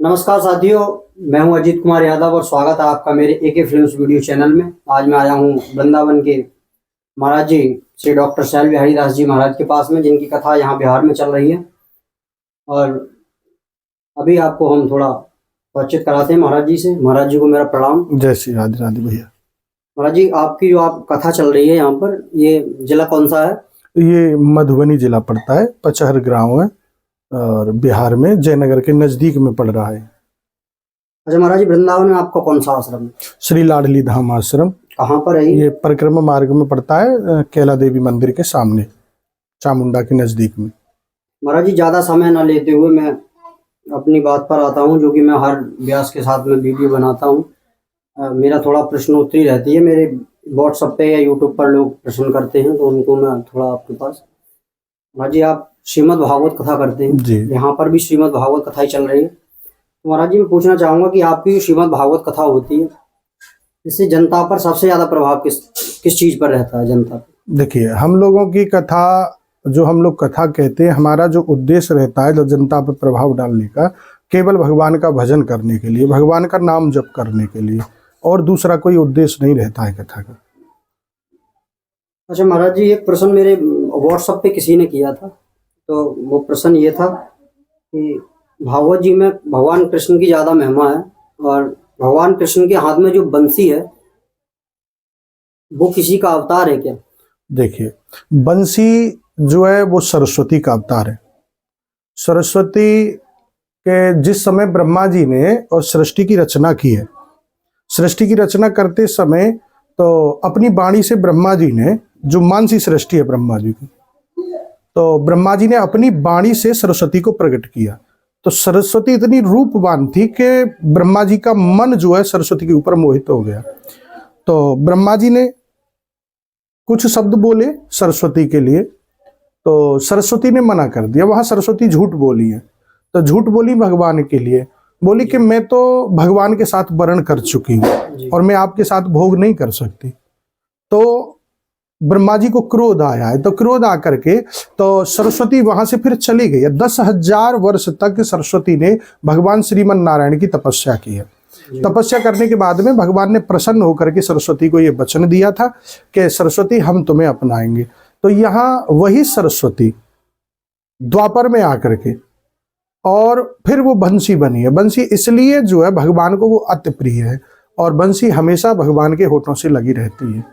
नमस्कार साथियों, मैं हूं अजीत कुमार यादव और स्वागत है आपका मेरे एके फिल्म्स वीडियो चैनल में। आज मैं आया हूं वृंदावन के महाराज जी श्री डॉक्टर शैल बिहारी दास जी महाराज के पास में, जिनकी कथा यहाँ बिहार में चल रही है। और अभी आपको हम थोड़ा परिचित कराते हैं महाराज जी से। महाराज जी को मेरा प्रणाम। जय श्री राधे राधे भैया। महाराज जी, आपकी जो आप कथा चल रही है यहाँ पर, ये जिला कौन सा है? ये मधुबनी जिला पड़ता है, पचहर गांव है और बिहार में जयनगर के नजदीक में पड़ रहा है। अच्छा महाराज जी, वृंदावन में आपका कौन सा आश्रम है? श्री लाडली धाम आश्रम। कहाँ पर है ये परिक्रमा मार्ग में पड़ता है, कैला देवी मंदिर के सामने, चामुंडा के नजदीक में। महाराज जी, ज्यादा समय न लेते हुए मैं अपनी बात पर आता हूँ, जो कि मैं हर व्यास के साथ में वीडियो बनाता हूँ। मेरा थोड़ा प्रश्नोत्तरी रहती है, मेरे व्हाट्सएप पे या यूट्यूब पर लोग प्रश्न करते हैं, तो उनको मैं थोड़ा आपके पास। महाराज जी, आप श्रीमद् भागवत कथा करते हैं जी। यहाँ पर भी श्रीमद् भागवत कथा ही चल रही है। तो महाराज जी, मैं पूछना चाहूँगा कि आपकी श्रीमद् भागवत कथा होती है, इससे जनता पर सबसे ज़्यादा प्रभाव किस चीज़ पर रहता है जनता पर? देखिए, हम लोगों की कथा, जो हम लोग कथा कहते हैं, हमारा जो उद्देश्य रहता है जो जनता पर प्रभाव डालने का, केवल भगवान का भजन करने के लिए, भगवान का नाम जप करने के लिए, और दूसरा कोई उद्देश्य नहीं रहता है कथा का। अच्छा महाराज जी, एक प्रश्न मेरे व्हाट्सएप पे किसी ने किया था, तो वो प्रश्न ये था कि भागवत जी में भगवान कृष्ण की ज़्यादा महिमा है, और भगवान कृष्ण के हाथ में जो बंसी है वो किसी का अवतार है क्या? देखिए, बंसी जो है वो सरस्वती का अवतार है। सरस्वती के जिस समय ब्रह्मा जी ने और सृष्टि की रचना की है, सृष्टि की रचना करते समय तो अपनी वाणी से ब्रह्मा जी ने, जो मानसी सृष्टि है ब्रह्मा जी की, तो ब्रह्मा जी ने अपनी वाणी से सरस्वती को प्रकट किया। तो सरस्वती इतनी रूपवान थी कि ब्रह्मा जी का मन जो है सरस्वती के ऊपर मोहित हो गया। तो ब्रह्मा जी ने कुछ शब्द बोले सरस्वती के लिए, तो सरस्वती ने मना कर दिया। वहां सरस्वती झूठ बोली है, तो झूठ बोली भगवान के लिए, बोली कि मैं तो भगवान के साथ वर्ण कर चुकी हूँ और मैं आपके साथ भोग नहीं कर सकती। तो ब्रह्मा जी को क्रोध आया है, तो क्रोध आकर के तो सरस्वती वहां से फिर चली गई है। 10,000 वर्ष तक सरस्वती ने भगवान श्रीमन नारायण की तपस्या की है। तपस्या करने के बाद में भगवान ने प्रसन्न होकर के सरस्वती को ये वचन दिया था कि सरस्वती, हम तुम्हें अपनाएंगे। तो यहाँ वही सरस्वती द्वापर में आकर के और फिर वो बंसी बनी है। बंसी इसलिए जो है भगवान को वो अति प्रिय है, और बंसी हमेशा भगवान के होठों से लगी रहती है।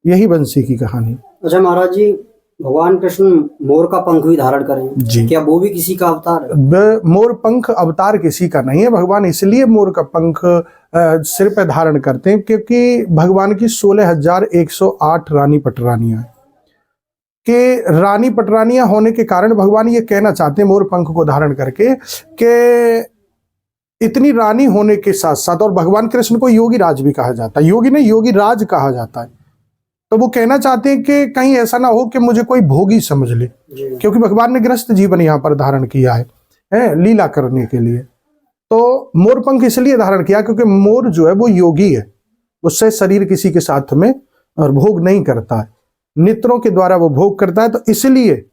यही बंसी की कहानी। अच्छा महाराज जी, भगवान कृष्ण मोर का पंख भी धारण करें जी, क्या वो भी किसी का अवतार है? मोर पंख अवतार किसी का नहीं है। भगवान इसलिए मोर का पंख सिर पे धारण करते हैं क्योंकि भगवान की 16,108 रानी पटरानियां के रानी पटरानियां होने के कारण भगवान ये कहना चाहते हैं मोर पंख को धारण करके कि इतनी रानी होने के साथ साथ, और भगवान कृष्ण को योगी राज भी कहा जाता है, योगी नहीं योगी राज कहा जाता है। तो वो कहना चाहते हैं कि कहीं ऐसा ना हो कि मुझे कोई भोगी समझ ले, क्योंकि भगवान ने गृहस्थ जीवन यहाँ पर धारण किया है लीला करने के लिए। तो मोर पंख इसलिए धारण किया क्योंकि मोर जो है वो योगी है, उससे शरीर किसी के साथ में और भोग नहीं करता है, नेत्रों के द्वारा वो भोग करता है। तो इसलिए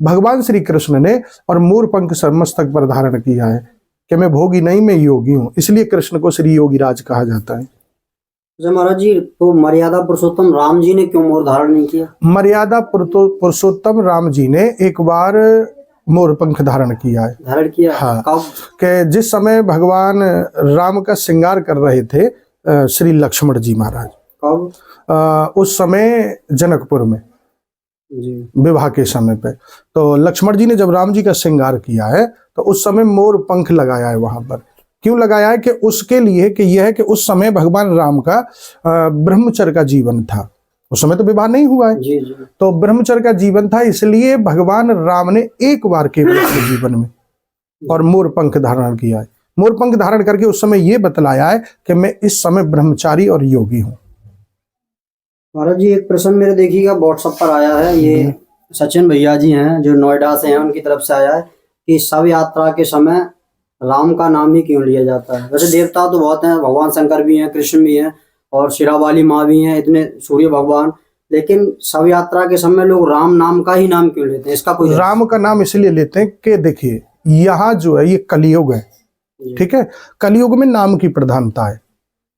भगवान श्री कृष्ण ने और मोर पंख मस्तक पर धारण किया है कि मैं भोगी नहीं, मैं योगी हूँ। इसलिए कृष्ण को श्री योगी राज कहा जाता है। महाराज जी, तो मर्यादा पुरुषोत्तम राम जी ने क्यों मोर धारण नहीं किया? मर्यादा पुरुषोत्तम राम जी ने एक बार मोर पंख धारण किया है। धारण किया? हाँ, कि जिस समय भगवान राम का श्रृंगार कर रहे थे श्री लक्ष्मण जी महाराज। कब? उस समय जनकपुर में जी, विवाह के समय पे। तो लक्ष्मण जी ने जब राम जी का श्रृंगार किया है तो उस समय मोर पंख लगाया है वहां पर। क्यों लगाया है? कि उसके लिए कि यह है कि उस समय भगवान राम का ब्रह्मचर्य का जीवन था। उस समय तो विवाह नहीं हुआ है जी जी। तो ब्रह्मचर्य का जीवन था, इसलिए भगवान राम ने एक बार केवल अपने जीवन में और मोर पंख धारण किया है। मोर पंख धारण करके उस समय ये बतलाया है कि मैं इस समय ब्रह्मचारी और योगी हूँ। महाराज जी, एक प्रश्न मेरे देखिएगा व्हाट्सएप पर आया है, ये सचिन भैया जी हैं जो नोएडा से हैं, उनकी तरफ से आया है कि शव यात्रा के समय राम का नाम ही क्यों लिया जाता है? वैसे देवता तो बहुत हैं, भगवान शंकर भी हैं, कृष्ण भी हैं और शिरा वाली माँ भी हैं, इतने सूर्य भगवान, लेकिन शव यात्रा के समय लोग राम नाम का ही नाम क्यों लेते हैं? इसका कोई? राम का नाम इसलिए लेते हैं कि देखिए, यहाँ जो है ये कलयुग है, ठीक है। कलयुग में नाम की प्रधानता है।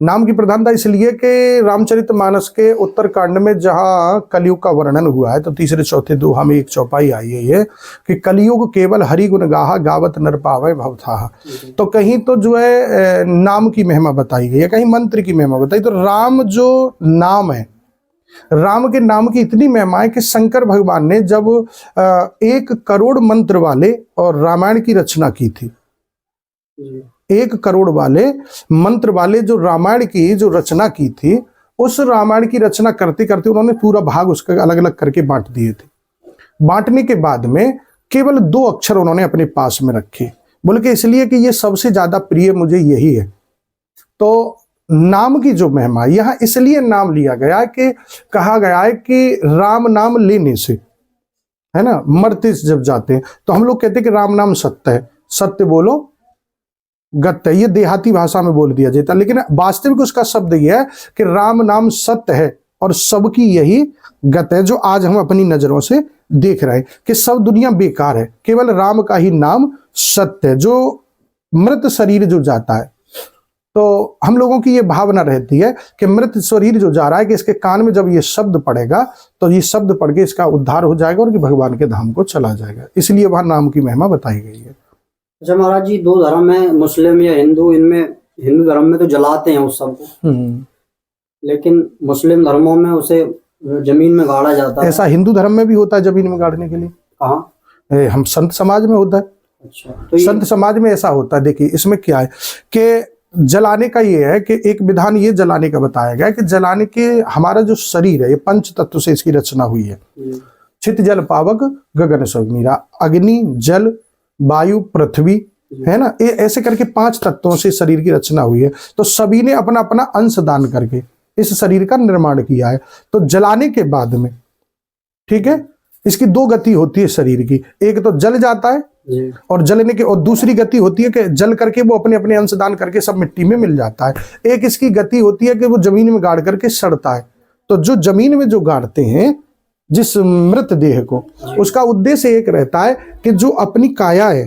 नाम की प्रधानता इसलिए कि रामचरितमानस के उत्तरकांड में जहां कलयुग का वर्णन हुआ है तो तीसरे चौथे दोहा में एक चौपाई आई है ये कि कलयुग केवल हरि गुण गाहा गावत नर पावै भवथाहा। तो कहीं तो जो है नाम की महिमा बताई गई है, कहीं मंत्र की महिमा बताई। तो राम जो नाम है, राम के नाम की इतनी महिमा है कि शंकर भगवान ने जब 1 करोड़ मंत्र वाले और रामायण की रचना की थी, 1 करोड़ वाले मंत्र वाले जो रामायण की जो रचना की थी, उस रामायण की रचना करते करते उन्होंने पूरा भाग उसका अलग अलग करके बांट दिए थे। बांटने के बाद में केवल 2 अक्षर उन्होंने अपने पास में रखे, बोल के इसलिए कि ये सबसे ज्यादा प्रिय मुझे यही है। तो नाम की जो महिमा यहाँ इसलिए नाम लिया गया है कि कहा गया है कि राम नाम लेने से, है ना, मरते जब जाते हैं तो हम लोग कहते हैं कि राम नाम सत्य है, सत्य बोलो गत्य, ये देहाती भाषा में बोल दिया जाता है। लेकिन वास्तविक उसका शब्द यह है कि राम नाम सत्य है और सबकी यही गत है, जो आज हम अपनी नजरों से देख रहे हैं कि सब दुनिया बेकार है, केवल राम का ही नाम सत्य है। जो मृत शरीर जो जाता है तो हम लोगों की ये भावना रहती है कि मृत शरीर जो जा रहा है कि इसके कान में जब ये शब्द पड़ेगा तो ये शब्द पढ़ के इसका उद्धार हो जाएगा और कि भगवान के धाम को चला जाएगा, इसलिए वहां नाम की महिमा बताई गई है। अच्छा महाराज जी, 2 धर्म है, मुस्लिम या हिंदू, इनमें हिंदू धर्म में तो जलाते हैं उस सबको, लेकिन मुस्लिम धर्मों में उसे जमीन में गाड़ा जाता है। ऐसा हिंदू धर्म में भी होता है जमीन में गाड़ने के लिए? कहाँ? हम संत समाज में होता है। अच्छा, तो संत समाज में ऐसा होता है। देखिए इसमें क्या है कि जलाने का ये है कि एक विधान ये जलाने का बताया गया कि जलाने के हमारा जो शरीर है ये 5 तत्व से इसकी रचना हुई है। छित जल पावक गगन समीरा, अग्नि जल वायु पृथ्वी, है ना, ये ऐसे करके 5 तत्वों से शरीर की रचना हुई है। तो सभी ने अपना अपना अंश दान करके इस शरीर का निर्माण किया है। तो जलाने के बाद में, ठीक है, इसकी 2 गति होती है शरीर की, एक तो जल जाता है और जलने के, और दूसरी गति होती है कि जल करके वो अपने अपने अंश दान करके सब मिट्टी में मिल जाता है। एक इसकी गति होती है कि वो जमीन में गाड़ करके सड़ता है। तो जो जमीन में जो गाड़ते हैं जिस मृत देह को, उसका उद्देश्य एक रहता है कि जो अपनी काया है,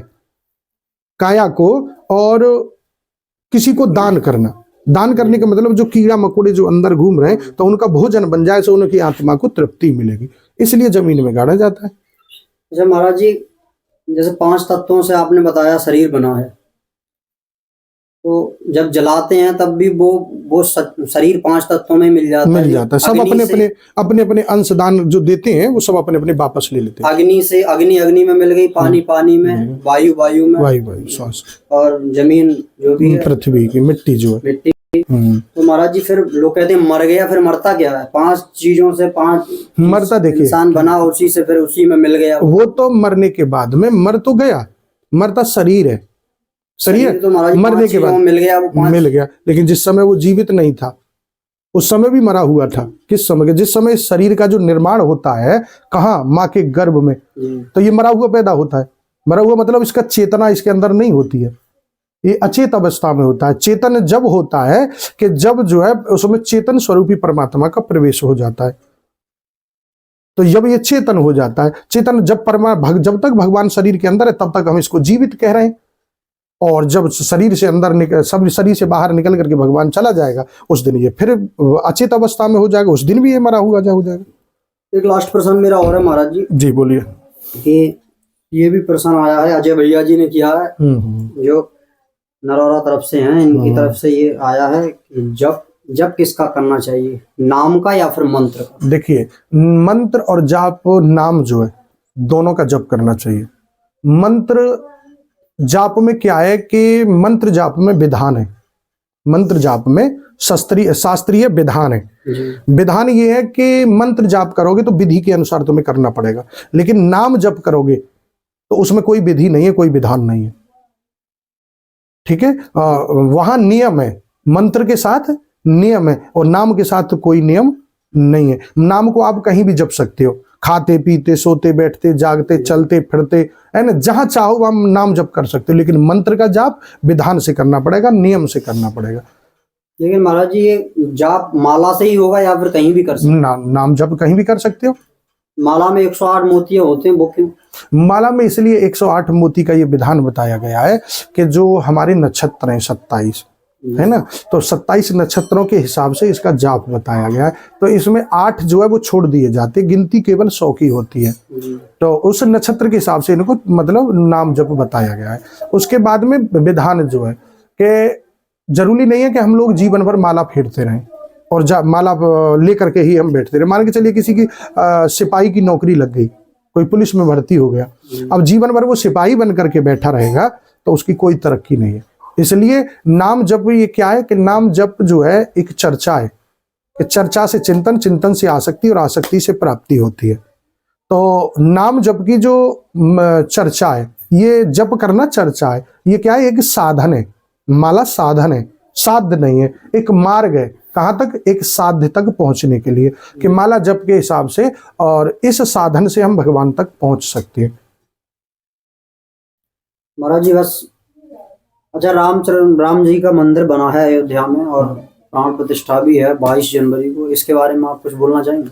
काया को और किसी को दान करना। दान करने का मतलब जो कीड़ा मकोड़े जो अंदर घूम रहे हैं तो उनका भोजन बन जाए, तो उनकी आत्मा को तृप्ति मिलेगी, इसलिए जमीन में गाड़ा जाता है। अच्छा महाराज जी, जैसे 5 तत्वों से आपने बताया शरीर बना है, तो जब जलाते हैं तब भी वो शरीर 5 तत्वों में मिल जाता है। सब अपने अपने अंशदान जो देते हैं वो सब अपने अपने वापस ले लेते हैं। अग्नि से अग्नि में मिल गई, पानी पानी में, वायु में, श्वास, और जमीन जो भी है पृथ्वी की मिट्टी जो है मिट्टी। तो महाराज जी फिर लोग कहते हैं मर गया, फिर मरता क्या है? 5 चीजों से 5 मरता, देखिए इंसान बना, उसी से फिर उसी में मिल गया। वो तो मरने के बाद में मर तो गया, मरता शरीर है, शरीर तो मरने के बाद मिल गया। लेकिन जिस समय वो जीवित नहीं था उस समय भी मरा हुआ था। किस समय के? जिस समय शरीर का जो निर्माण होता है, कहाँ? माँ के गर्भ में, तो ये मरा हुआ पैदा होता है। मरा हुआ मतलब इसका चेतना इसके अंदर नहीं होती है, ये अचेत अवस्था में होता है। चेतन जब होता है कि जब जो है उसमें चेतन स्वरूपी परमात्मा का प्रवेश हो जाता है, तो जब ये चेतन हो जाता है, चेतन जब जब तक भगवान शरीर के अंदर है तब तक हम इसको जीवित कह रहे हैं, और जब शरीर से अंदर सब शरीर से बाहर निकल करके भगवान चला जाएगा उस दिन ये फिर अचेत अवस्था में हो जाएगा, उस दिन भी ये मरा हुआ हो जाएगा। एक लास्ट प्रश्न मेरा और है महाराज जी। जी बोलिए। कि ये भी प्रश्न आया है, अजय भैया जी ने किया है, जो नरौरा तरफ से हैं, इनकी तरफ से ये आया है कि जब किसका करना चाहिए, नाम का या फिर मंत्र का? देखिए मंत्र और जाप, नाम जो है दोनों का जप करना चाहिए। मंत्र जाप में क्या है कि मंत्र जाप में विधान है, मंत्र जाप में शास्त्रीय विधान है। विधान ये है कि मंत्र जाप करोगे तो विधि के अनुसार तुम्हें करना पड़ेगा, लेकिन नाम जप करोगे तो उसमें कोई विधि नहीं है, कोई विधान नहीं है, ठीक है। वहां नियम है, मंत्र के साथ नियम है और नाम के साथ कोई नियम नहीं है। नाम को आप कहीं भी जप सकते हो, खाते पीते सोते बैठते जागते चलते फिरते, है ना, जहां चाहो वहां नाम जप कर सकते हो, लेकिन मंत्र का जाप विधान से करना पड़ेगा, नियम से करना पड़ेगा। लेकिन महाराज जी ये जाप माला से ही होगा या फिर कहीं भी कर सकते? नाम जप कहीं भी कर सकते हो। माला में 108 मोतियां होते हैं, वो क्यों? माला में इसलिए 108 मोती का ये विधान बताया गया है कि जो हमारे नक्षत्र हैं 27 है ना, तो 27 नक्षत्रों के हिसाब से इसका जाप बताया गया है। तो इसमें 8 जो है वो छोड़ दिए जाते, गिनती केवल 100 की होती है। तो उस नक्षत्र के हिसाब से इनको मतलब नाम जप बताया गया है। उसके बाद में विधान जो है कि जरूरी नहीं है कि हम लोग जीवन भर माला फेरते रहें और माला लेकर के ही हम बैठते रहे। मान के चलिए किसी की सिपाही की नौकरी लग गई, कोई पुलिस में भर्ती हो गया, अब जीवन भर वो सिपाही बन करके बैठा रहेगा तो उसकी कोई तरक्की नहीं है। इसलिए नाम जप ये क्या है कि नाम जप जो है एक चर्चा है कि चर्चा से चिंतन, चिंतन से आसक्ति और आसक्ति से प्राप्ति होती है। तो नाम जप की जो चर्चा है, ये जप करना चर्चा है, ये क्या है, एक साधन है। माला साधन है, साध्य नहीं है, एक मार्ग है। कहां तक? एक साध्य तक पहुंचने के लिए कि माला जप के हिसाब से, और इस साधन से हम भगवान तक पहुंच सकते हैं। महाराज जी बस अच्छा, राम जी का मंदिर बना है अयोध्या में और प्राण प्रतिष्ठा भी है 22 जनवरी को, इसके बारे में आप कुछ बोलना चाहेंगे?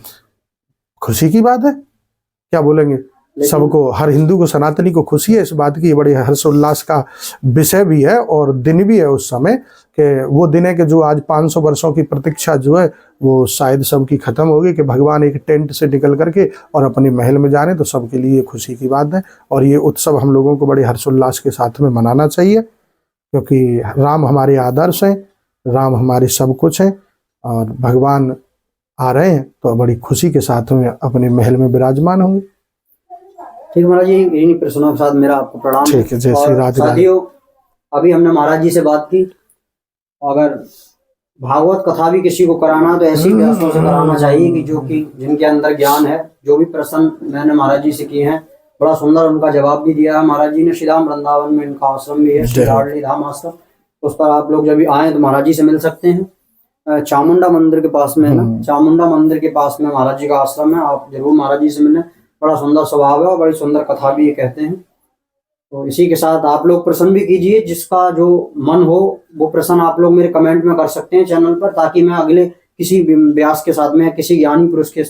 खुशी की बात है, क्या बोलेंगे। सबको, हर हिंदू को, सनातनी को खुशी है इस बात की। बड़े हर्षोल्लास का विषय भी है और दिन भी है उस समय कि वो दिन है कि जो आज 500 वर्षों की प्रतीक्षा जो है वो शायद सबकी खत्म होगी कि भगवान एक टेंट से निकल करके और अपने महल में जा रहे हैं। तो सबके लिए खुशी की बात है और ये उत्सव हम लोगों को बड़े हर्षोल्लास के साथ में मनाना चाहिए, क्योंकि राम हमारे आदर्श हैं, राम हमारे सब कुछ हैं और भगवान आ रहे हैं तो बड़ी खुशी के साथ में अपने महल में विराजमान होंगे। ठीक है महाराज जी, इन्हीं प्रश्नों के साथ मेरा आपको प्रणाम। ठीक है, जय श्री राधे। साथियों, अभी हमने महाराज जी से बात की। अगर भागवत कथा भी किसी को कराना तो ऐसी व्यवस्था से कराना चाहिए कि जो कि जिनके अंदर ज्ञान है। जो भी प्रश्न मैंने महाराज जी से किए हैं, बड़ा सुंदर उनका जवाब भी दिया है महाराज जी ने। श्री राम वृंदावन में इनका आश्रम भी है, श्री लाडली धाम आश्रम। उस पर आप लोग जब भी आए तो महाराज जी से मिल सकते हैं। चामुंडा मंदिर के पास में है ना, चामुंडा मंदिर के पास में महाराज जी का आश्रम है। आप जरूर महाराज जी से मिलें, बड़ा सुंदर स्वभाव है और बड़ी सुंदर कथा भी ये कहते हैं। तो इसी के साथ आप लोग प्रश्न भी कीजिए, जिसका जो मन हो वो प्रश्न आप लोग मेरे कमेंट में कर सकते हैं चैनल पर, ताकि मैं अगले किसी व्यास के साथ में, किसी ज्ञानी पुरुष के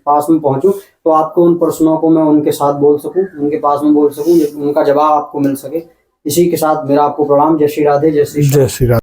पास में पहुंचूं तो आपको उन प्रश्नों को मैं उनके साथ बोल सकूं, उनके पास में बोल सकूं, उनका जवाब आपको मिल सके। इसी के साथ मेरा आपको प्रणाम। जय श्री राधे, जय श्री राधे।